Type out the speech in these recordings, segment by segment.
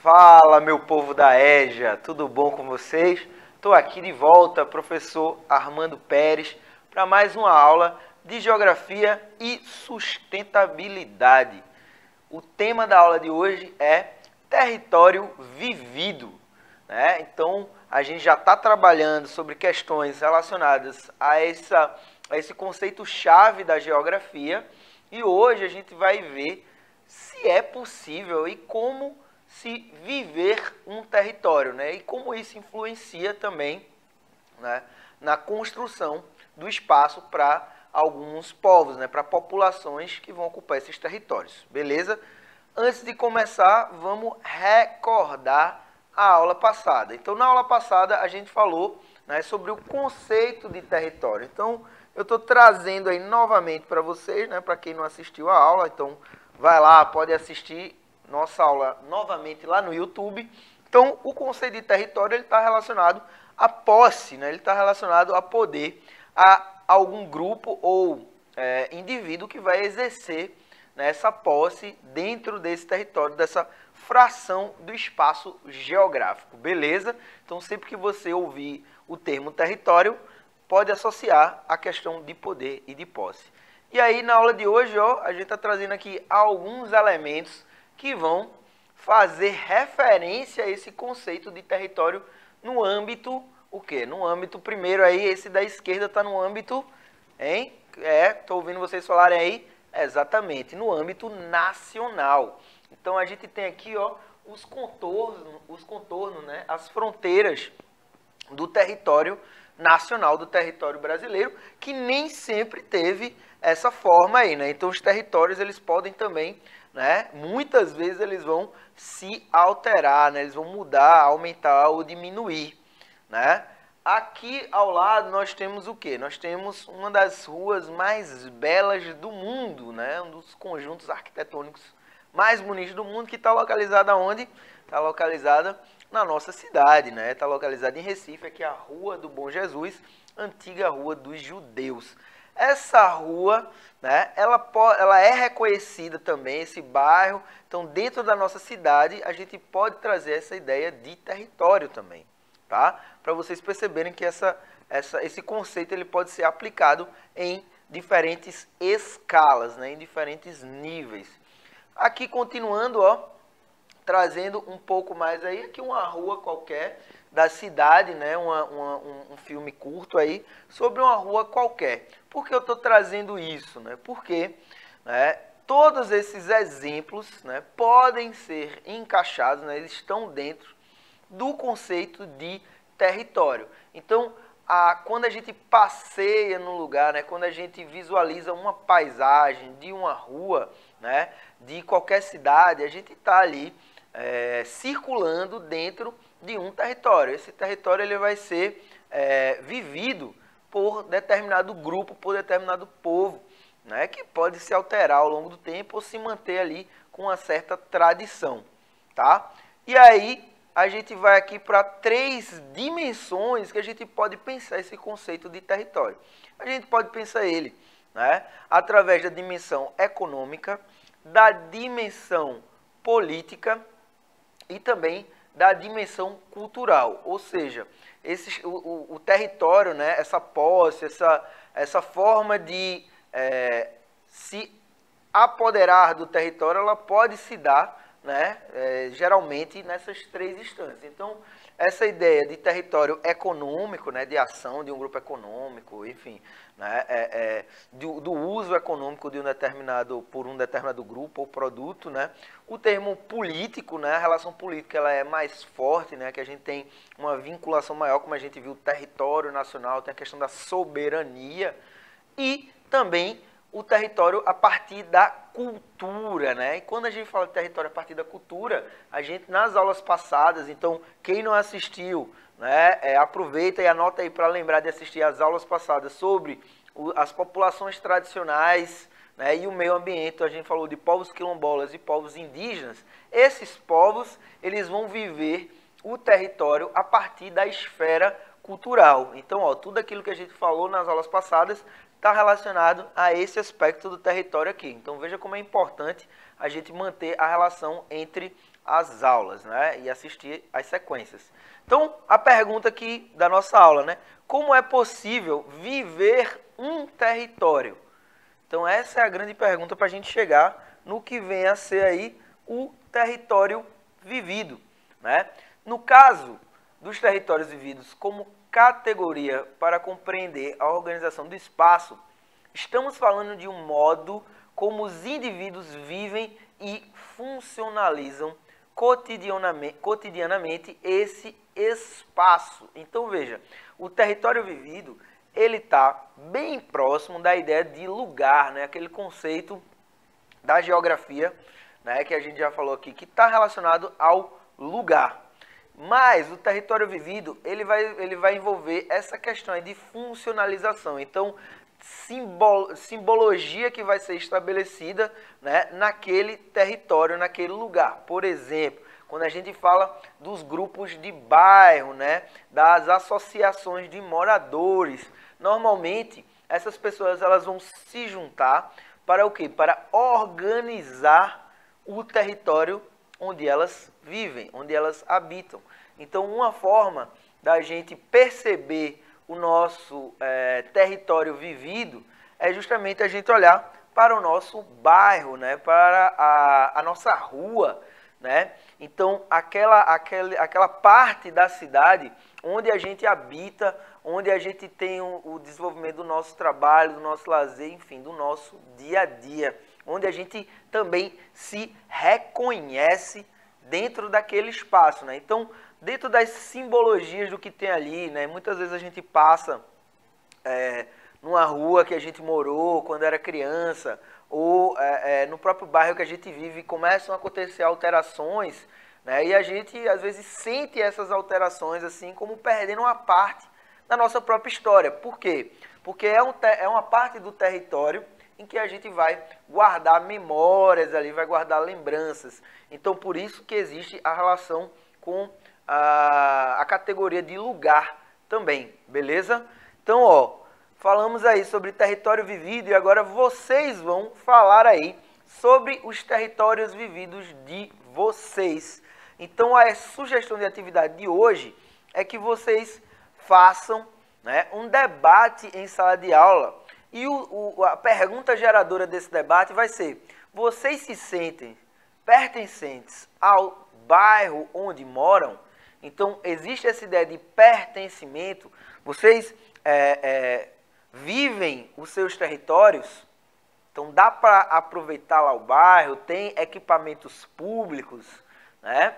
Fala, meu povo da EJA, tudo bom com vocês? Estou aqui de volta, professor Armando Pérez, para mais uma aula de Geografia e Sustentabilidade. O tema da aula de hoje é território vivido, né? Então, a gente já está trabalhando sobre questões relacionadas a esse conceito-chave da geografia e hoje a gente vai ver se é possível e como se viver um território, né? E como isso influencia também, né, na construção do espaço para alguns povos, né, para populações que vão ocupar esses territórios, beleza? Antes de começar, vamos recordar a aula passada. Então, na aula passada, a gente falou, né, sobre o conceito de território. Então, eu estou trazendo aí novamente para vocês, né, para quem não assistiu a aula, então vai lá, pode assistir nossa aula novamente lá no YouTube. Então, o conceito de território está relacionado à posse, né? Ele está relacionado a poder, a algum grupo ou indivíduo que vai exercer, né, essa posse dentro desse território, dessa fração do espaço geográfico, beleza? Então, sempre que você ouvir o termo território, pode associar a questão de poder e de posse. E aí, na aula de hoje, ó, a gente está trazendo aqui alguns elementos que vão fazer referência a esse conceito de território no âmbito, o quê? No âmbito, primeiro aí, esse da esquerda está no âmbito, hein? Estou ouvindo vocês falarem aí, exatamente, no âmbito nacional. Então, a gente tem aqui, ó, os contornos, né? As fronteiras do território nacional, do território brasileiro, que nem sempre teve essa forma aí, né? Então, os territórios, eles podem também, né, muitas vezes eles vão se alterar, né? Eles vão mudar, aumentar ou diminuir, né? Aqui ao lado nós temos o quê? Nós temos uma das ruas mais belas do mundo, né? Um dos conjuntos arquitetônicos mais bonitos do mundo, que está localizada onde? Está localizada na nossa cidade, né? Está localizada em Recife, aqui é a Rua do Bom Jesus, antiga Rua dos Judeus. Essa rua, né, ela é reconhecida também, esse bairro. Então, dentro da nossa cidade, a gente pode trazer essa ideia de território também, tá? Para vocês perceberem que esse conceito ele pode ser aplicado em diferentes escalas, né, em diferentes níveis. Aqui, continuando, ó, trazendo um pouco mais aí, aqui uma rua qualquer da cidade, né, um filme curto aí sobre uma rua qualquer. Por que eu estou trazendo isso, né? Porque, né, todos esses exemplos, né, podem ser encaixados, né, eles estão dentro do conceito de território. Então, quando a gente passeia no lugar, né, quando a gente visualiza uma paisagem de uma rua, né, de qualquer cidade, a gente está ali circulando dentro de um território. Esse território ele vai ser vivido por determinado grupo, por determinado povo, né, que pode se alterar ao longo do tempo ou se manter ali com uma certa tradição, tá? E aí a gente vai aqui para 3 dimensões que a gente pode pensar esse conceito de território. A gente pode pensar ele, né, através da dimensão econômica, da dimensão política e também da dimensão cultural, ou seja, o território, né, essa posse, essa forma de se apoderar do território, ela pode se dar, né, geralmente nessas 3 instâncias. Então, essa ideia de território econômico, né, de ação de um grupo econômico, enfim, né, do uso econômico de por um determinado grupo ou produto, né. O termo político, né, a relação política ela é mais forte, né, que a gente tem uma vinculação maior, como a gente viu, o território nacional, tem a questão da soberania e também o território a partir da cultura, né? E quando a gente fala de território a partir da cultura, a gente nas aulas passadas, então quem não assistiu, né, aproveita e anota aí para lembrar de assistir as aulas passadas sobre as populações tradicionais, né, e o meio ambiente. A gente falou de povos quilombolas e povos indígenas. Esses povos eles vão viver o território a partir da esfera cultural. Então, ó, tudo aquilo que a gente falou nas aulas passadas está relacionado a esse aspecto do território aqui. Então, veja como é importante a gente manter a relação entre as aulas, né? E assistir as sequências. Então, a pergunta aqui da nossa aula, né? Como é possível viver um território? Então, essa é a grande pergunta para a gente chegar no que vem a ser aí o território vivido, né? No caso dos territórios vividos como categoria para compreender a organização do espaço, estamos falando de um modo como os indivíduos vivem e funcionalizam cotidianamente esse espaço. Então veja, o território vivido, ele está bem próximo da ideia de lugar, né? Aquele conceito da geografia, né? Que a gente já falou aqui, que está relacionado ao lugar. Mas o território vivido, ele vai envolver essa questão de funcionalização. Então, simbologia que vai ser estabelecida, né, naquele território, naquele lugar. Por exemplo, quando a gente fala dos grupos de bairro, né, das associações de moradores, normalmente essas pessoas elas vão se juntar para o quê? Para organizar o território onde elas vivem, onde elas habitam. Então, uma forma da gente perceber o nosso território vivido é justamente a gente olhar para o nosso bairro, né? Para a nossa rua, né? Então, aquela parte da cidade onde a gente habita, onde a gente tem o desenvolvimento do nosso trabalho, do nosso lazer, enfim, do nosso dia a dia, onde a gente também se reconhece dentro daquele espaço, né? Então, dentro das simbologias do que tem ali, né? Muitas vezes a gente passa numa rua que a gente morou quando era criança, ou no próprio bairro que a gente vive, começam a acontecer alterações, né? E a gente, às vezes, sente essas alterações assim como perdendo uma parte da nossa própria história. Por quê? Porque é uma parte do território em que a gente vai guardar memórias ali, vai guardar lembranças. Então, por isso que existe a relação com a categoria de lugar também, beleza? Então, ó, falamos aí sobre território vivido e agora vocês vão falar aí sobre os territórios vividos de vocês. Então, a sugestão de atividade de hoje é que vocês façam, né, um debate em sala de aula. E a pergunta geradora desse debate vai ser: vocês se sentem pertencentes ao bairro onde moram? Então, existe essa ideia de pertencimento. Vocês vivem os seus territórios? Então, dá para aproveitar lá o bairro, tem equipamentos públicos, né?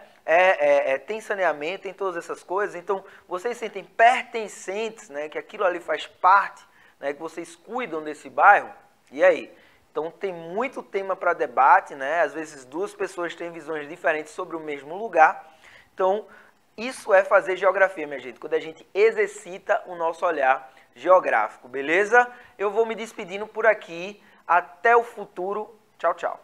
Tem saneamento, tem todas essas coisas. Então, vocês se sentem pertencentes, né? Que aquilo ali faz parte, né? Que vocês cuidam desse bairro? E aí? Então, tem muito tema para debate, né? Às vezes, duas pessoas têm visões diferentes sobre o mesmo lugar. Então, isso é fazer geografia, minha gente, quando a gente exercita o nosso olhar geográfico, beleza? Eu vou me despedindo por aqui. Até o futuro. Tchau, tchau.